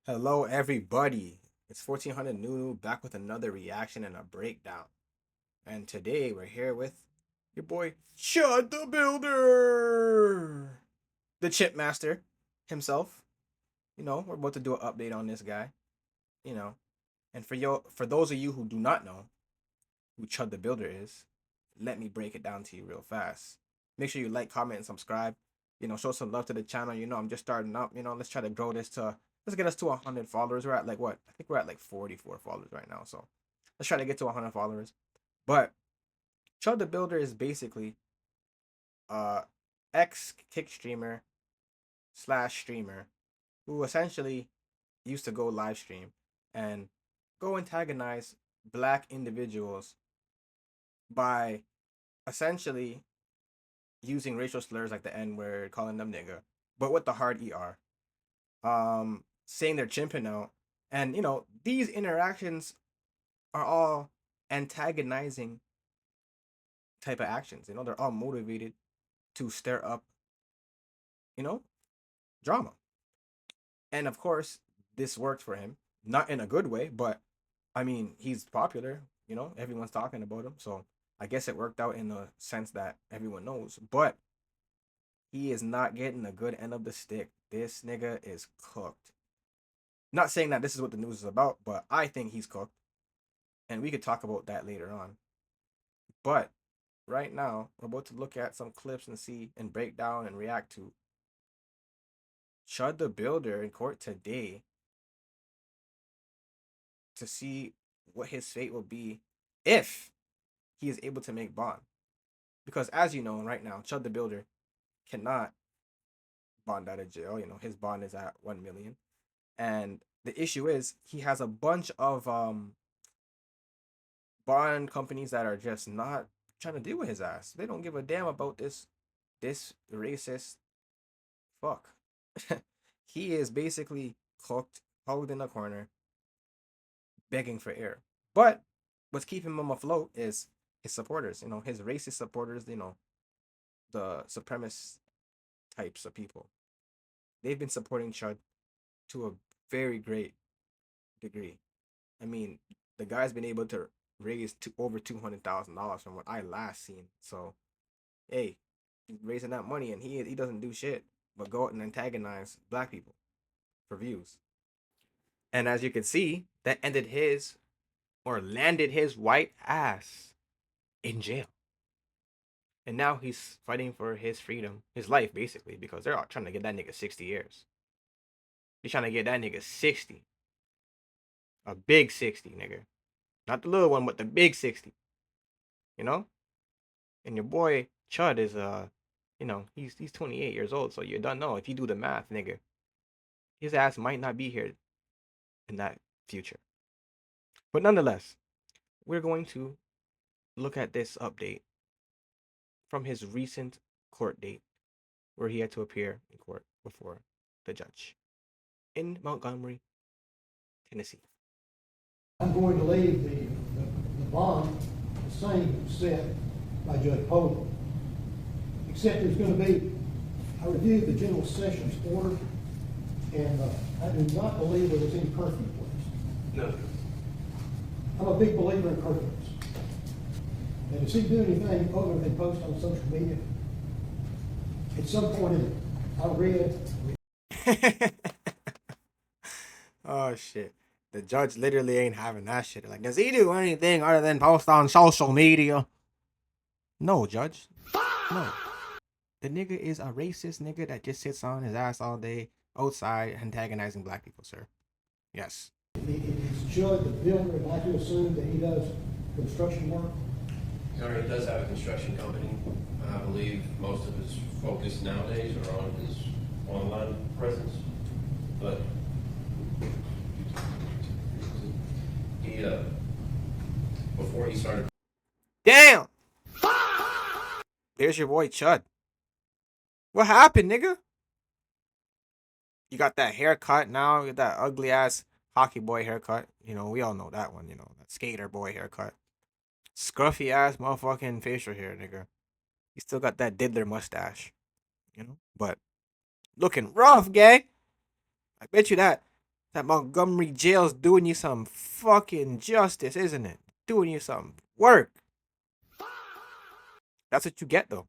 Hello, everybody. It's 1400 Nunu back with another reaction and a breakdown. And today we're here with your boy Chud the Builder, the Chip Master himself. We're about to do an update on this guy. You know, and for those of you who do not know who Chud the Builder is, let me break it down to you real fast. Make sure you like, comment, and subscribe. Show some love to the channel. I'm just starting up. Let's try to grow this to let's get us to 100 followers. We're at like what? I think we're at like 44 followers right now. So let's try to get to 100 followers. But Chud the Builder is basically ex kick streamer slash streamer who essentially used to go live stream and go antagonize black individuals by essentially using racial slurs like the N word, calling them nigga, but with the hard ER. Saying they're chimping out. And these interactions are all antagonizing type of actions. They're all motivated to stir up, you know, drama. And of course, this worked for him. Not in a good way, but I mean, he's popular, everyone's talking about him. So I guess it worked out in the sense that everyone knows. But he is not getting a good end of the stick. This nigga is cooked. Not saying that this is what the news is about, but I think he's cooked. And we could talk about that later on. But right now, we're about to look at some clips and see and break down and react to Chud the Builder in court today to see what his fate will be if he is able to make bond. Because as you know, right now, Chud the Builder cannot bond out of jail. His bond is at 1 million. And the issue is he has a bunch of bond companies that are just not trying to deal with his ass. They don't give a damn about this racist fuck. He is basically cooked, hugged in a corner, begging for air. But what's keeping him afloat is his supporters, his racist supporters, the supremacist types of people. They've been supporting Chud to a very great degree. I mean, the guy's been able to raise to over $200,000 from what I last seen. So, hey, he's raising that money and he doesn't do shit but go out and antagonize black people for views. And as you can see, that ended his or landed his white ass in jail. And now he's fighting for his freedom, his life basically, because they're all trying to get that nigga 60 years. He's trying to get that nigga 60. A big 60, nigga. Not the little one, but the big 60. And your boy Chud is he's 28 years old, so you don't know. If you do the math, nigga, his ass might not be here in that future. But nonetheless, we're going to look at this update from his recent court date where he had to appear in court before the judge in Montgomery, Tennessee. I'm going to leave the bond the same set by Judge Poland, except there's going to be, I reviewed the General Sessions order, and I do not believe there was any curfew placed. No. I'm a big believer in curfews. And does he do anything other than post on social media? At some point in it, I read. Oh shit. The judge literally ain't having that shit. Like, does he do anything other than post on social media? No, judge. No. The nigga is a racist nigga that just sits on his ass all day outside antagonizing black people, sir. Yes. Is Chud the Builder, and I do assume that he does construction work? He already does have a construction company. I believe most of his focus nowadays are on his online presence. But he, before he started... Damn! There's your boy Chud. What happened, nigga? You got that haircut now. You got that ugly ass hockey boy haircut. We all know that one. That skater boy haircut. Scruffy ass motherfucking facial hair, nigga. You still got that diddler mustache. But looking rough, gay. I bet you that That Montgomery jail's doing you some fucking justice, isn't it? Doing you some work. That's what you get, though.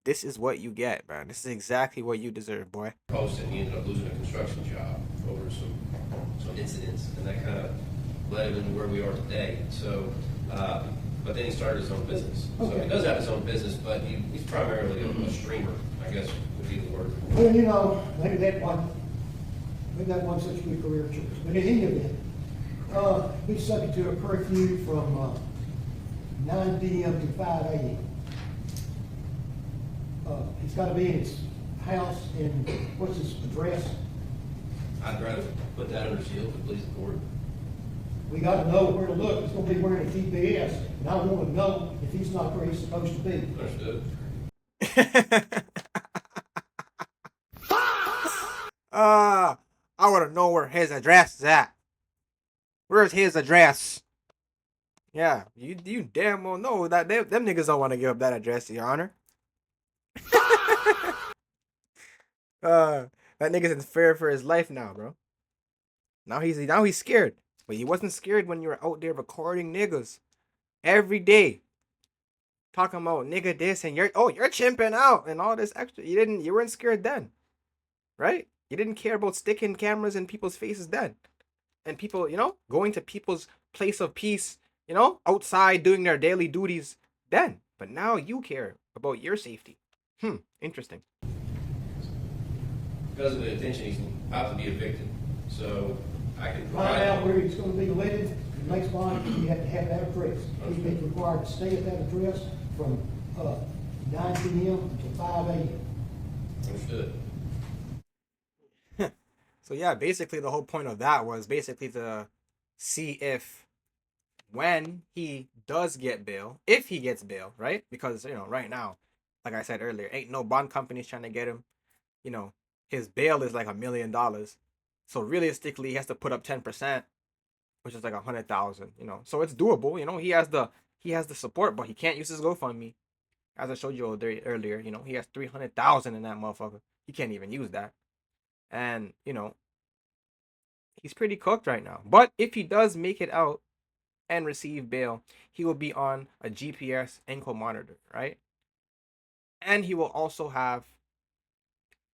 This is what you get, man. This is exactly what you deserve, boy. Post and he ended up losing a construction job over some incidents, and that kind of led him into where we are today. So, but then he started his own business. So he does have his own business, but he's primarily a streamer, I guess would be the word. Well, you know, maybe that one such a good career choice. But in any event, he's subject to a curfew from 9 p.m. to 5 a.m. He's got to be in his house, and what's his address? I'd rather put that under seal to please the court. We got to know where to look. He's going to be wearing a GPS, and I want to know if he's not where he's supposed to be. Understood. I want to know where his address is at. Where's his address? Yeah, you damn well know that them niggas don't want to give up that address, Your Honor. That nigga's in fear for his life now, bro. Now he's scared. But he wasn't scared when you were out there recording niggas every day. Talking about nigga this and you're chimping out and all this extra. You weren't scared then. Right? You didn't care about sticking cameras in people's faces then. And people, going to people's place of peace, outside doing their daily duties then. But now you care about your safety. Interesting. Because of the attention, he's about to be evicted. So I can Find out where he's going to be living. The next bond, you have to have that address. He's been required to stay at that address from 9 p.m. to 5 a.m. Understood. So yeah, basically the whole point of that was basically to see if when he does get bail, if he gets bail, right? Because, right now, like I said earlier, ain't no bond companies trying to get him. His bail is like $1 million. So realistically, he has to put up 10%, which is like 100,000, So it's doable, he has the support, but he can't use his GoFundMe. As I showed you earlier, he has 300,000 in that motherfucker. He can't even use that. And, he's pretty cooked right now. But if he does make it out and receive bail, he will be on a GPS ankle monitor, right? And he will also have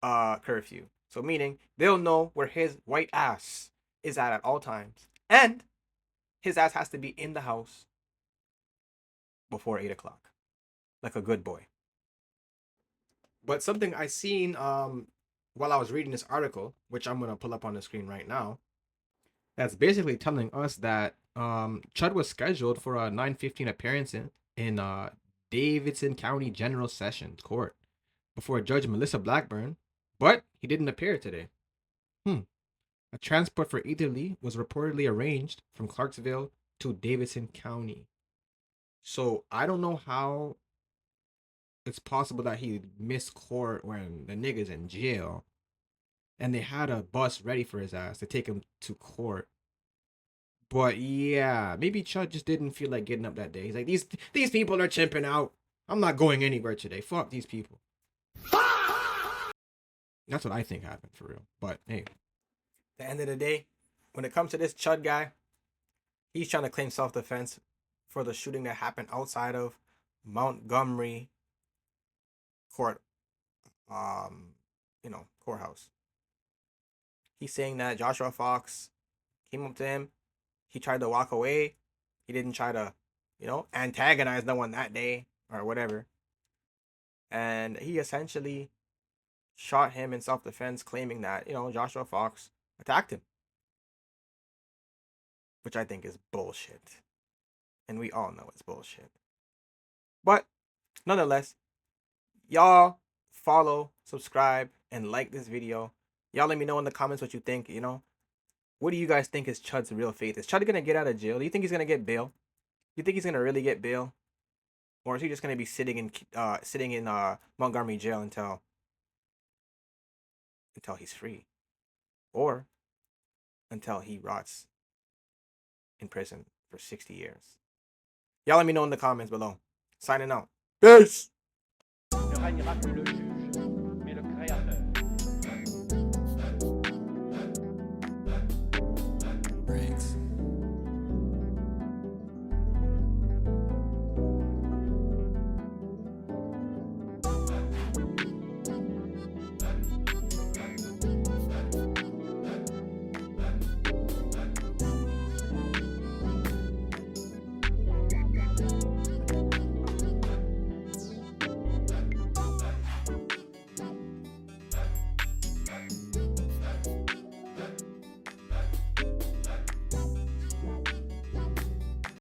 curfew. So meaning they'll know where his white ass is at all times. And his ass has to be in the house before 8 o'clock. Like a good boy. But something I seen while I was reading this article, which I'm going to pull up on the screen right now, that's basically telling us that Chud was scheduled for a 9:15 appearance in Davidson County General Sessions Court before Judge Melissa Blackburn, but he didn't appear today. A transport for Eatherly was reportedly arranged from Clarksville to Davidson County. So I don't know how it's possible that he missed court when the nigga's in jail and they had a bus ready for his ass to take him to court. But yeah, maybe Chud just didn't feel like getting up that day. He's like, these people are chimping out. I'm not going anywhere today. Fuck these people. That's what I think happened for real. But hey, at the end of the day, when it comes to this Chud guy, he's trying to claim self-defense for the shooting that happened outside of Montgomery courthouse. He's saying that Joshua Fox came up to him. He tried to walk away. He didn't try to, antagonize no one that day or whatever. And he essentially shot him in self-defense, claiming that, Joshua Fox attacked him. Which I think is bullshit. And we all know it's bullshit. But, nonetheless, y'all follow, subscribe, and like this video. Y'all let me know in the comments what you think, What do you guys think is Chud's real fate? Is Chud going to get out of jail? Do you think he's going to get bail? Do you think he's going to really get bail? Or is he just going to be sitting in Montgomery jail until he's free? Or until he rots in prison for 60 years? Y'all let me know in the comments below. Signing out. Peace! Ne règnera que le juge, mais le créateur. streets.